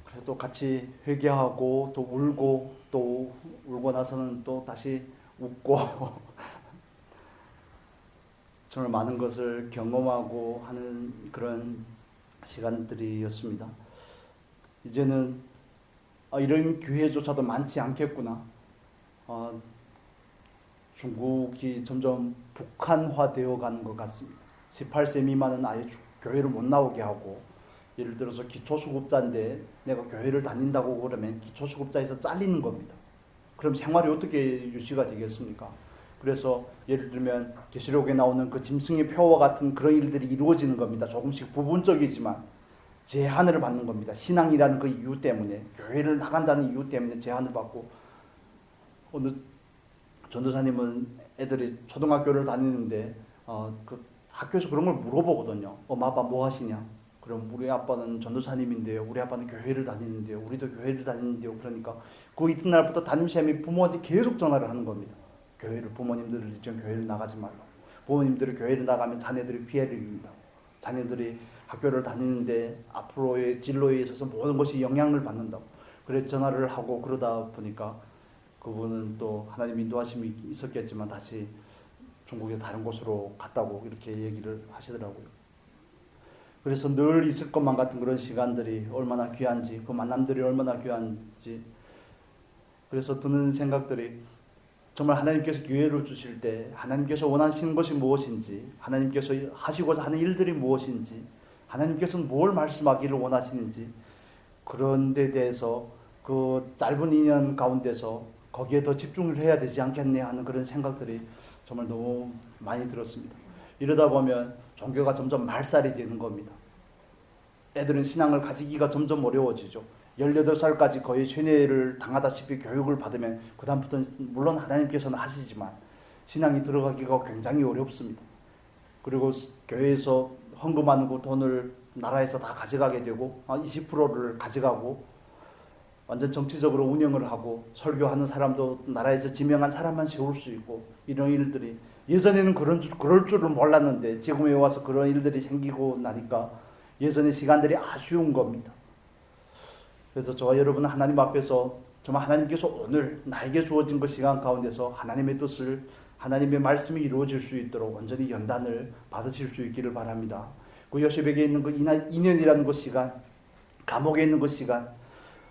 그래도 같이 회개하고 또 울고, 또 울고 나서는 또 다시 웃고 정말 많은 것을 경험하고 하는 그런 시간들이었습니다. 이제는 이런 기회조차도 많지 않겠구나. 중국이 점점 북한화되어 가는 것 같습니다. 18세 미만은 아예 교회를 못 나오게 하고, 예를 들어서 기초수급자인데 내가 교회를 다닌다고 그러면 기초수급자에서 잘리는 겁니다. 그럼 생활이 어떻게 유지가 되겠습니까? 그래서 예를 들면 계시록에 나오는 그 짐승의 표와 같은 그런 일들이 이루어지는 겁니다. 조금씩 부분적이지만 제한을 받는 겁니다. 신앙이라는 그 이유 때문에, 교회를 나간다는 이유 때문에 제한을 받고, 어느 전도사님은 애들이 초등학교를 다니는데 그 학교에서 그런 걸 물어보거든요. 엄마 아빠 뭐 하시냐? 그럼 우리 아빠는 전도사님인데요, 우리 아빠는 교회를 다니는데요, 우리도 교회를 다니는데요. 그러니까 그 이튿날부터 담임쌤이 부모한테 계속 전화를 하는 겁니다. 교회를, 부모님들을 이제 교회를 나가지 말라고. 부모님들이 교회를 나가면 자녀들이 피해를 입는다. 자녀들이 학교를 다니는데 앞으로의 진로에 있어서 모든 것이 영향을 받는다고. 그래서 전화를 하고, 그러다 보니까 그분은 또 하나님 인도하심이 있었겠지만 다시 중국의 다른 곳으로 갔다고 이렇게 얘기를 하시더라고요. 그래서 늘 있을 것만 같은 그런 시간들이 얼마나 귀한지, 그 만남들이 얼마나 귀한지, 그래서 드는 생각들이, 정말 하나님께서 기회를 주실 때 하나님께서 원하시는 것이 무엇인지, 하나님께서 하시고자 하는 일들이 무엇인지, 하나님께서는 뭘 말씀하기를 원하시는지, 그런 데 대해서 그 짧은 인연 가운데서 거기에 더 집중을 해야 되지 않겠네 하는 그런 생각들이 정말 너무 많이 들었습니다. 이러다 보면 종교가 점점 말살이 되는 겁니다. 애들은 신앙을 가지기가 점점 어려워지죠. 18살까지 거의 쇠뇌를 당하다시피 교육을 받으면 그 다음부터는 물론 하나님께서는 하시지만 신앙이 들어가기가 굉장히 어렵습니다. 그리고 교회에서 헌금하는 그 돈을 나라에서 다 가져가게 되고 20%를 가져가고 완전 정치적으로 운영을 하고, 설교하는 사람도 나라에서 지명한 사람만 세울 수 있고, 이런 일들이 예전에는 그럴 줄은 몰랐는데 지금에 와서 그런 일들이 생기고 나니까 예전의 시간들이 아쉬운 겁니다. 그래서 저와 여러분은 하나님 앞에서 정말 하나님께서 오늘 나에게 주어진 그 시간 가운데서 하나님의 뜻을, 하나님의 말씀이 이루어질 수 있도록 온전히 연단을 받으실 수 있기를 바랍니다. 그 요셉에게 있는 그 2년이라는 그 시간, 감옥에 있는 그 시간,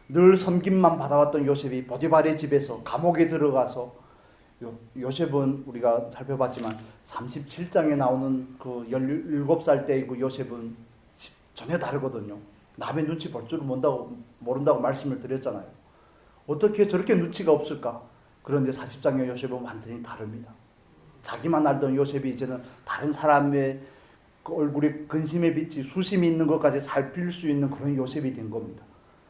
늘 섬김만 받아왔던 요셉이 보디발의 집에서 감옥에 들어가서, 요셉은 우리가 살펴봤지만 37장에 나오는 그 17살 때의 그 요셉은 전혀 다르거든요. 남의 눈치 볼 줄 모른다고 말씀을 드렸잖아요. 어떻게 저렇게 눈치가 없을까? 그런데 40장의 요셉은 완전히 다릅니다. 자기만 알던 요셉이 이제는 다른 사람의 그 얼굴에 근심의 빛이, 수심이 있는 것까지 살필 수 있는 그런 요셉이 된 겁니다.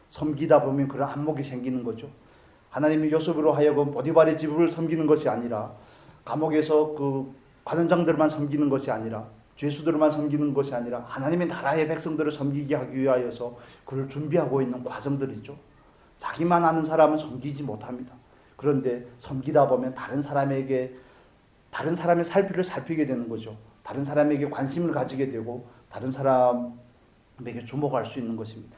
섬기다 보면 그런 안목이 생기는 거죠. 하나님이 요셉으로 하여금 보디발의 집을 섬기는 것이 아니라, 감옥에서 그 관원장들만 섬기는 것이 아니라, 죄수들만 섬기는 것이 아니라 하나님의 나라의 백성들을 섬기게 하기 위하여서 그를 준비하고 있는 과정들이죠. 자기만 아는 사람은 섬기지 못합니다. 그런데 섬기다 보면 다른 사람의 살피를 살피게 되는 거죠. 다른 사람에게 관심을 가지게 되고 다른 사람에게 주목할 수 있는 것입니다.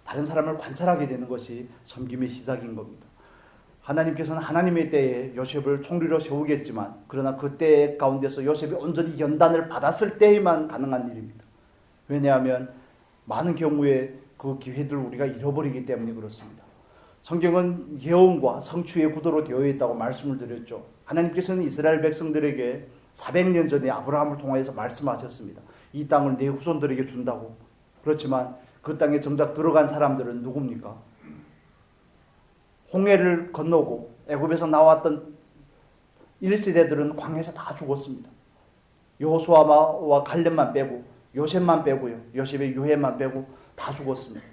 다른 사람을 관찰하게 되는 것이 섬김의 시작인 겁니다. 하나님께서는 하나님의 때에 요셉을 총리로 세우겠지만, 그러나 그 때 가운데서 요셉이 온전히 연단을 받았을 때에만 가능한 일입니다. 왜냐하면 많은 경우에 그 기회들을 우리가 잃어버리기 때문에 그렇습니다. 성경은 예언과 성취의 구도로 되어 있다고 말씀을 드렸죠. 하나님께서는 이스라엘 백성들에게 400년 전에 아브라함을 통하여서 말씀하셨습니다. 이 땅을 내 후손들에게 준다고. 그렇지만 그 땅에 정작 들어간 사람들은 누굽니까? 홍해를 건너고 애굽에서 나왔던 1세대들은 광야에서 다 죽었습니다. 여호수아와 갈렙만 빼고, 요셉만 빼고요. 요셉의 유해만 빼고 다 죽었습니다.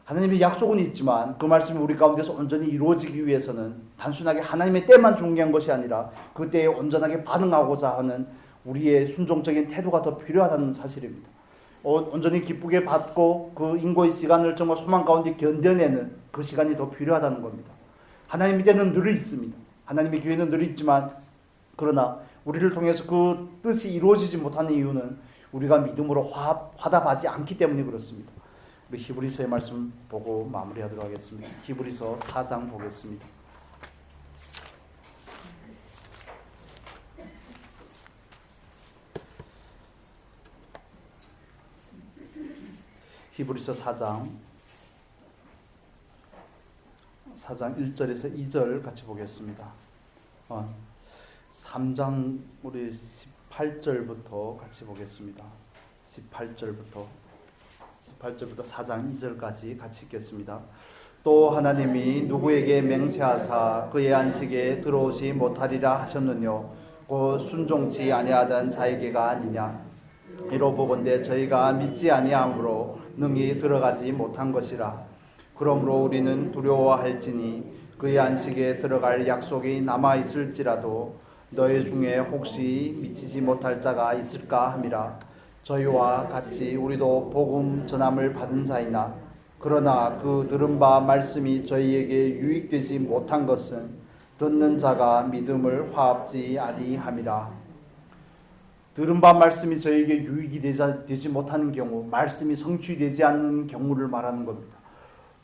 하나님의 약속은 있지만 그 말씀이 우리 가운데서 온전히 이루어지기 위해서는 단순하게 하나님의 때만 중요한 것이 아니라 그 때에 온전하게 반응하고자 하는 우리의 순종적인 태도가 더 필요하다는 사실입니다. 온전히 기쁘게 받고 그 인고의 시간을 정말 소망 가운데 견뎌내는 그 시간이 더 필요하다는 겁니다. 하나님의 때는 늘 있습니다. 하나님의 기회는 늘 있지만, 그러나 우리를 통해서 그 뜻이 이루어지지 못하는 이유는 우리가 믿음으로 화답하지 않기 때문에 그렇습니다. 우리 히브리서의 말씀 보고 마무리하도록 하겠습니다. 히브리서 4장 보겠습니다. 히브리서 4장 1절에서 2절 같이 보겠습니다. 3장 우리 18절부터 같이 보겠습니다. 18절부터 4장 2절까지 같이 읽겠습니다. 또 하나님이 누구에게 맹세하사 그의 안식에 들어오지 못하리라 하셨느뇨? 곧 순종치 아니하던 자에게가 아니냐? 이로 보건대 저희가 믿지 아니함으로 능히 들어가지 못한 것이라. 그러므로 우리는 두려워할지니 그의 안식에 들어갈 약속이 남아 있을지라도 너희 중에 혹시 미치지 못할 자가 있을까 함이라. 저희와 같이 우리도 복음 전함을 받은 자이나, 그러나 그 들은 바 말씀이 저희에게 유익되지 못한 것은 듣는 자가 믿음을 화합지 아니함이라. 들은 바 말씀이 저에게 유익이 되지 못하는 경우, 말씀이 성취되지 않는 경우를 말하는 겁니다.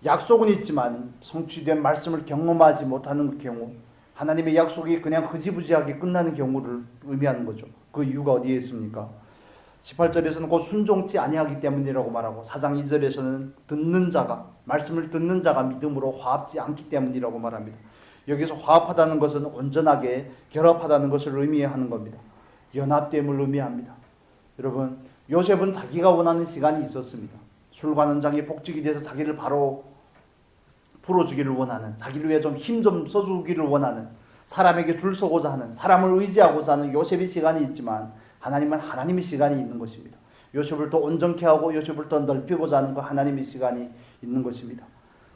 약속은 있지만 성취된 말씀을 경험하지 못하는 경우, 하나님의 약속이 그냥 흐지부지하게 끝나는 경우를 의미하는 거죠. 그 이유가 어디에 있습니까? 18절에서는 곧 순종치 아니하기 때문이라고 말하고, 4장 2절에서는 말씀을 듣는 자가 믿음으로 화합지 않기 때문이라고 말합니다. 여기서 화합하다는 것은 온전하게 결합하다는 것을 의미하는 겁니다. 연합됨을 의미합니다. 여러분, 요셉은 자기가 원하는 시간이 있었습니다. 술관원장이 복직이 돼서 자기를 바로 풀어주기를 원하는, 자기를 위해 좀 힘 좀 써주기를 원하는, 사람에게 줄 서고자 하는, 사람을 의지하고자 하는 요셉의 시간이 있지만, 하나님은 하나님의 시간이 있는 것입니다. 요셉을 더 온전케 하고 요셉을 더 넓히고자 하는 그 하나님의 시간이 있는 것입니다.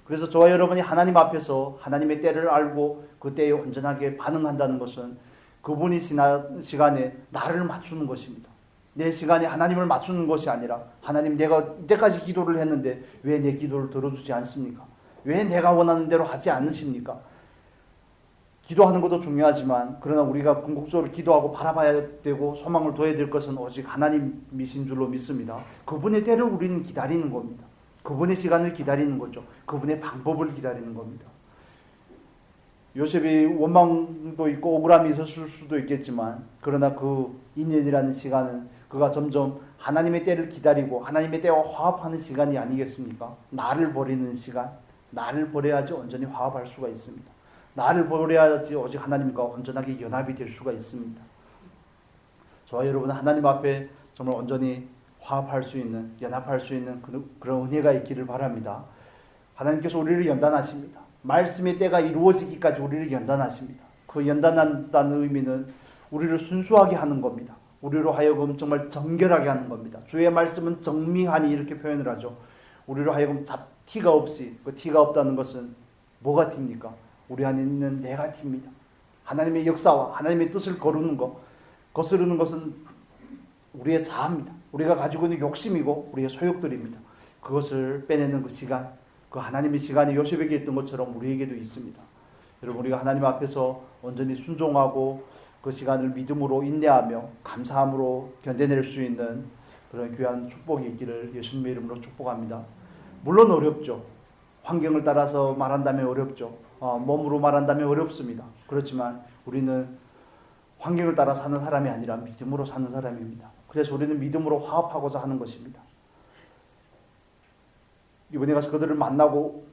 그래서 저와 여러분이 하나님 앞에서 하나님의 때를 알고 그 때에 온전하게 반응한다는 것은 그분이 시간에 나를 맞추는 것입니다. 내 시간에 하나님을 맞추는 것이 아니라, 하나님, 내가 이때까지 기도를 했는데 왜 내 기도를 들어주지 않습니까? 왜 내가 원하는 대로 하지 않으십니까? 기도하는 것도 중요하지만, 그러나 우리가 궁극적으로 기도하고 바라봐야 되고 소망을 둬야 될 것은 오직 하나님이신 줄로 믿습니다. 그분의 때를 우리는 기다리는 겁니다. 그분의 시간을 기다리는 거죠. 그분의 방법을 기다리는 겁니다. 요셉이 원망도 있고 억울함이 있었을 수도 있겠지만, 그러나 그 2년이라는 시간은 그가 점점 하나님의 때를 기다리고 하나님의 때와 화합하는 시간이 아니겠습니까? 나를 버리는 시간, 나를 버려야지 온전히 화합할 수가 있습니다. 나를 버려야지 오직 하나님과 온전하게 연합이 될 수가 있습니다. 저와 여러분은 하나님 앞에 정말 온전히 화합할 수 있는, 연합할 수 있는 그런 은혜가 있기를 바랍니다. 하나님께서 우리를 연단하십니다. 말씀의 때가 이루어지기까지 우리를 연단하십니다. 그 연단한다는 의미는 우리를 순수하게 하는 겁니다. 우리로 하여금 정말 정결하게 하는 겁니다. 주의 말씀은 정미하니 이렇게 표현을 하죠. 우리로 하여금 티가 없이, 그 티가 없다는 것은 뭐가 팁니까? 우리 안에 있는 내가 팁니다. 하나님의 역사와 하나님의 뜻을 거스르는 것은 우리의 자아입니다. 우리가 가지고 있는 욕심이고 우리의 소욕들입니다. 그것을 빼내는 그 시간, 그 하나님의 시간이 요셉에게 있던 것처럼 우리에게도 있습니다. 여러분, 우리가 하나님 앞에서 온전히 순종하고 그 시간을 믿음으로 인내하며 감사함으로 견뎌낼 수 있는 그런 귀한 축복이 있기를 예수님의 이름으로 축복합니다. 물론 어렵죠. 환경을 따라서 말한다면 어렵죠. 몸으로 말한다면 어렵습니다. 그렇지만 우리는 환경을 따라 사는 사람이 아니라 믿음으로 사는 사람입니다. 그래서 우리는 믿음으로 화합하고자 하는 것입니다. 이번에 가서 그들을 만나고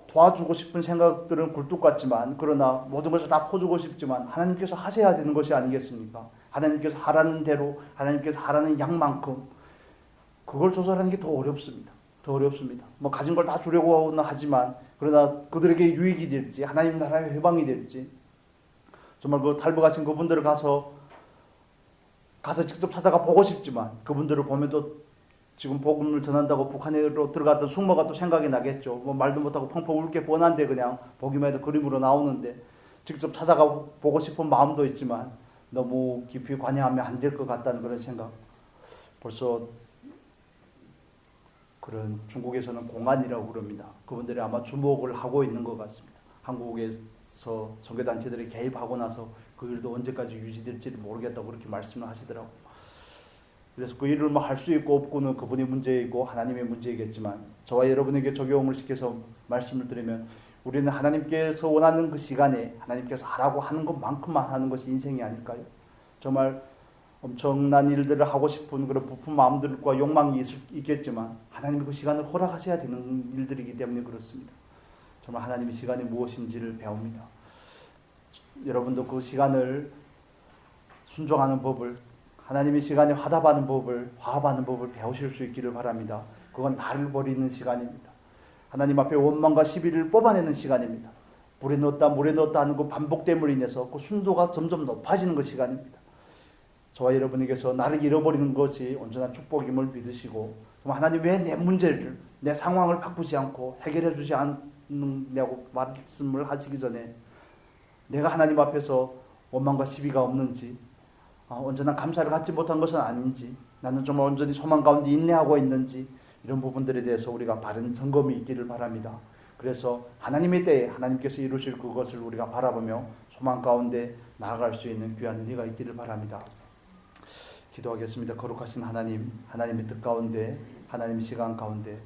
도와주고 싶은 생각들은 굴뚝 같지만, 그러나 모든 것을 다 퍼주고 싶지만 하나님께서 하셔야 되는 것이 아니겠습니까? 하나님께서 하라는 대로, 하나님께서 하라는 양만큼 그걸 조절하는 게 더 어렵습니다. 더 어렵습니다. 뭐 가진 걸 다 주려고는 하지만, 그러나 그들에게 유익이 될지 하나님 나라의 회방이 될지, 정말 그 탈북하신 그분들을 가서 직접 찾아가 보고 싶지만, 그분들을 보면 또 지금 복음을 전한다고 북한으로 들어갔던 숙모가 또 생각이 나겠죠. 뭐 말도 못하고 펑펑 울 게 뻔한데 그냥 보기만 해도 그림으로 나오는데, 직접 찾아가 보고 싶은 마음도 있지만 너무 깊이 관여하면 안 될 것 같다는 그런 생각. 벌써 그런 중국에서는 공안이라고 그럽니다. 그분들이 아마 주목을 하고 있는 것 같습니다. 한국에서 선교단체들이 개입하고 나서 그 일도 언제까지 유지될지 모르겠다고 그렇게 말씀을 하시더라고요. 그래서 그 일을 뭐 할 수 있고 없고는 그분의 문제이고 하나님의 문제이겠지만, 저와 여러분에게 적용을 시켜서 말씀을 드리면, 우리는 하나님께서 원하는 그 시간에 하나님께서 하라고 하는 것만큼만 하는 것이 인생이 아닐까요? 정말 엄청난 일들을 하고 싶은 그런 부푼 마음들과 욕망이 있겠지만 하나님이 그 시간을 허락하셔야 되는 일들이기 때문에 그렇습니다. 정말 하나님의 시간이 무엇인지를 배웁니다. 여러분도 그 시간을 순종하는 법을, 하나님의 시간에 화합하는 법을 배우실 수 있기를 바랍니다. 그건 나를 버리는 시간입니다. 하나님 앞에 원망과 시비를 뽑아내는 시간입니다. 물에 넣었다 하는 그 반복됨으로 인해서 그 순도가 점점 높아지는 그 시간입니다. 저와 여러분에게서 나를 잃어버리는 것이 온전한 축복임을 믿으시고, 하나님 왜 내 문제를, 내 상황을 바꾸지 않고 해결해 주지 않느냐고 말씀을 하시기 전에, 내가 하나님 앞에서 원망과 시비가 없는지, 온전한 감사를 갖지 못한 것은 아닌지, 나는 정말 온전히 소망 가운데 인내하고 있는지, 이런 부분들에 대해서 우리가 바른 점검이 있기를 바랍니다. 그래서 하나님의 때에 하나님께서 이루실 그것을 우리가 바라보며 소망 가운데 나아갈 수 있는 귀한 은혜가 있기를 바랍니다. 기도하겠습니다. 거룩하신 하나님, 하나님의 뜻 가운데, 하나님의 시간 가운데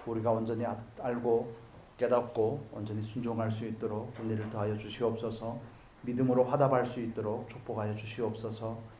우리가 온전히 알고 깨닫고 온전히 순종할 수 있도록 은혜를 더하여 주시옵소서. 믿음으로 화답할 수 있도록 축복하여 주시옵소서.